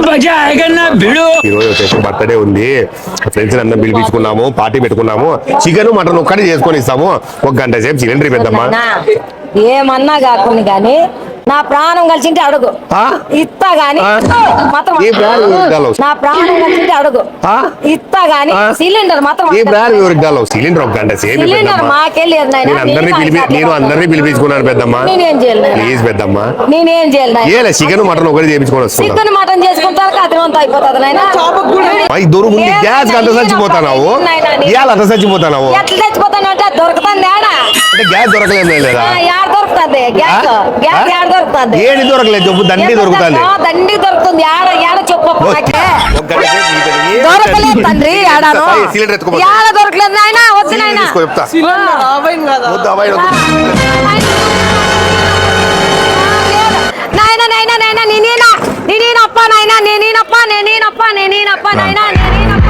ఈరోజు వచ్చేసి బర్త్డే ఉంది, ఫ్రెండ్స్ అందరం పిలిపించుకున్నాము, పార్టీ పెట్టుకున్నాము. చికెన్ మటన్ ఒక్కటి చేసుకొని ఇస్తాము. 1 గంట సేపు సిలిండర్ పెద్దమ్మా. ఏమన్నా కాకుండా గానీ నా ప్రాణం కలిసింటే అడుగు ఇత్తా గాని నా ప్రాణం కలిసింటే అడుగు ఇత్తా గాని సిలిండర్ మాత్రం సిలిండర్ 1 గంట సేపు సిలిండర్ మాకెళ్ళలేదు నేను అందరినీ పిలిపించుకున్నాను పెద్దమ్మా. నేనేం చేయలేదు ప్లీజ్ పెద్దమ్మా, నేనేం చేయలేదు. చికెన్ మటన్ ఒకటి చేయించుకొని వస్తాను. చికెన్ మటన్ చేసుకుంటారు అర్థవంతం అయిపోతుంది నాయన. దొరుకుతుంది గ్యాస్ అంత చచ్చిపోతావు, ఇవాళ అంత చచ్చిపోతావు. ఎట్లా చచ్చిపోతాను అంటే దొరుకుతుంది అంటే గ్యాస్ దొరకలేదు లేదా? యాడ దొరుకుతుంది గ్యాస్? గ్యాస్ యాడ దొరుకుతుంది? ఏది దొరకలేదు చెప్పు. దండి దొరుకుతుంది, దండి దొరుకుతుంది. యాడ చెప్పు దొరకలేదు తండ్రి. యాడాను యాడ దొరకలేదు నాయన. వద్దు నాయన. నాయన నాయన నాయన నేనేనప్ప నాయన నేనేనప్ప నేనేనప్ప నేనేనప్ప నాయన నేనేనప్ప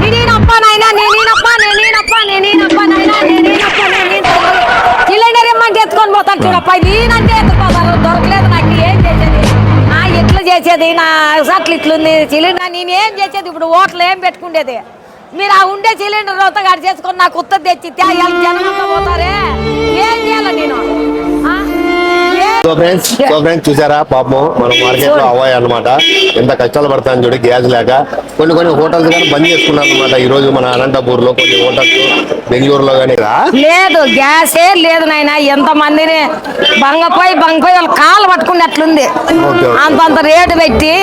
నేనేనప్ప నాయన నేనేనప్ప నేనేనప్ప నేనేనప్ప నాయన నేనేనప్ప నేనేనప్ప. సిలిండర్ ఇమ్మంటే ఎత్తుకొని పోతాను చూడప్ప. నేనంటే ఎత్తుకోతాను. దొరకలేదు నాకు. ఏం చేసేది? ఎట్లా చేసేది? నా అట్లా ఇట్లుంది సిలిండర్. నేనేం చేసేది ఇప్పుడు? ఓట్లు ఏం పెట్టుకుండేది? మీరు ఆ ఉండే సిలిండర్ అంతా గాడి చేసుకొని నాకు ఉత్తది తెచ్చి జనం అంతా పోతారే. ఏం చేయాలి నేను? చూసారా పాపం మన మార్కెట్ లో అవ్వాయి అనమాట. ఎంత కష్టాలు పడతాను చూడు గ్యాస్ లేక. కొన్ని హోటల్స్ కానీ బంద్ చేసుకున్నారు అనమాట. ఈ రోజు మన అనంతపూర్ లో కొన్ని హోటల్స్, బెంగళూరులో కానీ లేదు గ్యాసే లేదు నాయన. ఎంత మందిని బంగపోయి వాళ్ళు కాళ్ళు పట్టుకున్నట్లుంది. అంతంత రేటు పెట్టి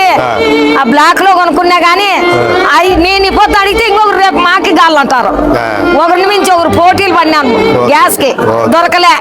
ఆ బ్లాక్ లో కొనుక్కున్నా గానీ నేను ఇప్పుడు అడిగితే ఇంకొకరు రేపు మాకి గాళ్ళు అంటారు. ఒకరిని మించి ఒకరు పోటీలు పడినాను గ్యాస్ కి. దొరకలే.